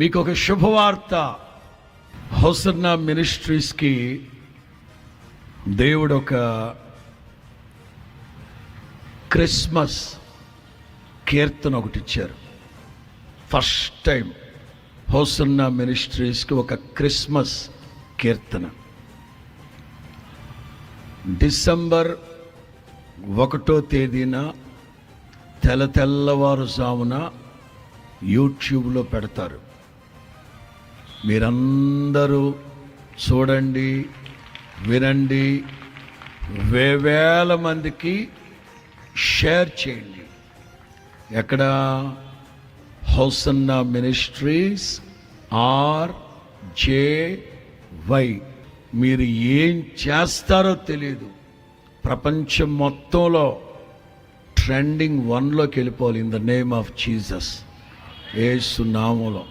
మీకు ఒక శుభవార్త. హోసన్నా మినిస్ట్రీస్కి దేవుడు ఒక క్రిస్మస్ కీర్తన ఒకటి ఇచ్చారు. ఫస్ట్ టైం హోసన్నా మినిస్ట్రీస్కి ఒక క్రిస్మస్ కీర్తన. డిసెంబర్ 1వ తేదీన తెల్లవారుజామున యూట్యూబ్లో పెడతారు. మీరందరూ చూడండి, వినండి, వేవేల మందికి షేర్ చేయండి. ఎక్కడ? Hosanna ministries RJY. మీరు ఏం చేస్తారో తెలియదు, ప్రపంచం మొత్తంలో ట్రెండింగ్ 1లోకి వెళ్ళిపోవాలి. In the name of Jesus, యేసు నామములో.